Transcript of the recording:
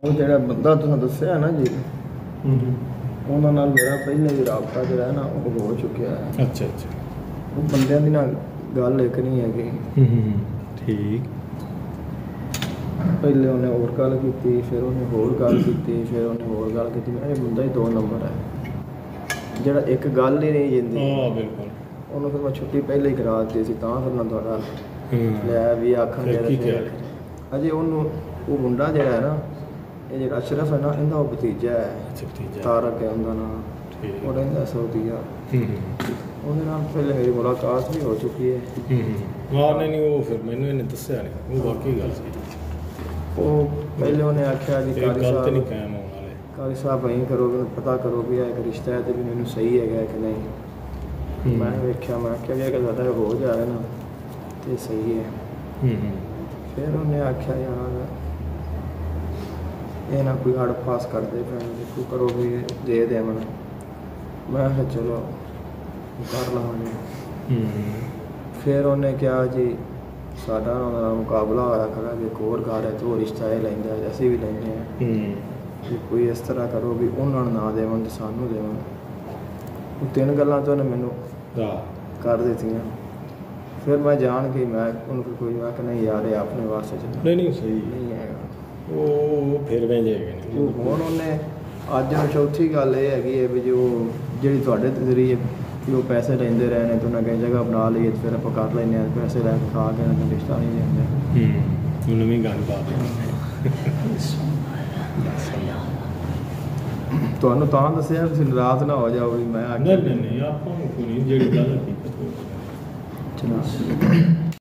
ਉਹ ਜਿਹੜਾ ਬੰਦਾ ਤੁਹਾਨੂੰ ਦੱਸਿਆ ਨਾ ਜੀ, ਉਹਨਾਂ ਨਾਲ ਮੇਰਾ ਪਹਿਲੇ ਵੀ ਰਾਬਤਾ ਜਿਹੜਾ ਨਾ ਉਹ ਹੋ ਚੁੱਕਿਆ ਹੈ। ਅੱਛਾ ਅੱਛਾ, ਉਹ ਬੰਦਿਆਂ ਦੀ ਨਾਲ ਗੱਲ ਇੱਕ ਨਹੀਂ ਹੈਗੀ। ਠੀਕ। ਪਹਿਲੇ ਉਹਨੇ ਹੋਰ ਗੱਲ ਕੀਤੀ, ਫਿਰ ਉਹਨੇ ਹੋਰ ਗੱਲ ਕੀਤੀ, ਫਿਰ ਉਹਨੇ ਹੋਰ ਗੱਲ ਕੀਤੀ। ਮੈਂ ਇਹ ਬੰਦਾ ਹੀ 2 ਨੰਬਰ ਹੈ ਜਿਹੜਾ ਇੱਕ ਗੱਲ ਹੀ ਨਹੀਂ ਜਿੰਦੀ। ਹਾਂ ਬਿਲਕੁਲ। ਉਹਨੂੰ ਫਿਰ ਮੈਂ ਛੁੱਟੀ ਪਹਿਲੇ ਹੀ ਕਰਾ ਦਿੱਤੀ ਸੀ, ਤਾਂ ਫਿਰ ਮੈਂ ਤੁਹਾਡਾ ਲਿਆ ਵੀ ਆਖਣ ਅਜੇ ਉਹਨੂੰ ਉਹ ਮੁੰਡਾ ਜਿਹੜਾ ਹੈ ਨਾ, ਇਹ ਜਿਹੜਾ ਅਸ਼ਰਫ ਹੈ ਨਾ, ਇਹਦਾ ਉਹ ਭਤੀਜਾ ਹੈ। ਤਾਰਕ ਹੈ ਉਹਦਾ ਨਾਮ। ਉਹ ਰਹਿੰਦਾ ਸਾਊਦੀਆ। ਉਹਦੇ ਨਾਲ ਪਹਿਲੇ ਮੇਰੀ ਮੁਲਾਕਾਤ ਵੀ ਹੋ ਚੁੱਕੀ ਹੈ। ਹਾਂ ਨਹੀਂ ਉਹ ਫਿਰ ਮੈਨੂੰ ਇਹਨੇ ਦੱਸਿਆ ਨਹੀਂ, ਉਹ ਵਾਕਈ ਗੱਲ ਸੀ। ਉਹ ਪਹਿਲੇ ਉਹਨੇ ਆਖਿਆ ਜੀ ਕਾਲੀ ਸਾਹਿਬ ਨਹੀਂ ਕਾਇਮ ਹੋਣ ਵਾਲੇ, ਕਾਲੀ ਸਾਹਿਬ ਐਂ ਕਰੋ ਵੀ ਪਤਾ ਕਰੋ ਵੀ ਇਹ ਇੱਕ ਰਿਸ਼ਤਾ ਹੈ ਤੇ ਵੀ ਮੈਨੂੰ ਸਹੀ ਹੈਗਾ ਕਿ ਨਹੀਂ। ਮੈਂ ਵੇਖਿਆ, ਮੈਂ ਕਿਹਾ ਵੀ ਅਗਰ ਸਾਡਾ ਹੋ ਜਾਵੇ ਨਾ ਤੇ ਸਹੀ ਹੈ। ਫਿਰ ਉਹਨੇ ਆਖਿਆ ਯਾਰ ਇਹ ਨਾ ਕੋਈ ਹੜ ਪਾਸ ਕਰਦੇ ਪੈਣ, ਕੋਈ ਕਰੋ ਵੀ ਦੇ ਦੇਵਣ। ਮੈਂ ਕਿਹਾ ਚਲੋ ਕਰ ਲਵਾਂਗੇ। ਫਿਰ ਉਹਨੇ ਕਿਹਾ ਜੀ ਸਾਡਾ ਉਹਨਾਂ ਨਾਲ ਮੁਕਾਬਲਾ ਹੋਇਆ ਖੜਾ ਵੀ ਇੱਕ ਹੋਰ ਘਰ ਹੈ ਤੇ ਉਹ ਰਿਸ਼ਤਾ ਇਹ ਲੈਂਦਾ, ਅਸੀਂ ਵੀ ਲੈਂਦੇ ਹਾਂ। ਵੀ ਕੋਈ ਇਸ ਤਰ੍ਹਾਂ ਕਰੋ ਵੀ ਉਹਨਾਂ ਨੂੰ ਨਾ ਦੇਵਣ ਤੇ ਸਾਨੂੰ ਦੇਵਣ। ਉਹ 3 ਗੱਲਾਂ ਤੋਂ ਉਹਨੇ ਮੈਨੂੰ ਕਰ ਦਿੱਤੀਆਂ। ਫਿਰ ਮੈਂ ਜਾਣ ਕੇ ਮੈਂ ਉਹਨੂੰ ਕੋਈ ਮੈਂ ਕਿ ਨਹੀਂ ਯਾਰ ਇਹ ਆਪਣੇ ਵਾਸਤੇ ਨਹੀਂ ਸਹੀ ਨਹੀਂ ਹੈਗਾ। ਉਹ ਫਿਰ ਵੇਂਦੇ ਹੈਗੇ ਉਹ ਹੁਣ ਉਹਨੇ ਅੱਜ ਚੌਥੀ ਗੱਲ ਇਹ ਹੈਗੀ ਹੈ ਵੀ ਜੋ ਜਿਹੜੀ ਤੁਹਾਡੇ ਤੇ ਜ਼ਰੀਏ ਵੀ ਉਹ ਪੈਸੇ ਲੈਂਦੇ ਰਹੇ ਨੇ ਤੇ ਉਹਨਾਂ ਕਈ ਜਗ੍ਹਾ ਬਣਾ ਲਈਏ, ਫਿਰ ਆਪਾਂ ਕਰ ਲੈਂਦੇ ਹਾਂ ਪੈਸੇ ਲੈ ਕੇ ਖਾ ਕੇ ਉਹਨਾਂ ਰਿਸ਼ਤਾ ਨਹੀਂ ਦਿੰਦੇ। ਨਵੀਂ ਗੱਲ ਬਾਤ ਤੁਹਾਨੂੰ ਤਾਂ ਦੱਸਿਆ ਤੁਸੀਂ ਨਾਰਾਜ਼ ਨਾ ਹੋ ਜਾਓ ਵੀ ਮੈਂ ਨਹੀਂ ਆਪਾਂ ਨੂੰ ਜਿਹੜੀ ਗੱਲ ਹਕੀਕਤ ਚਲੋ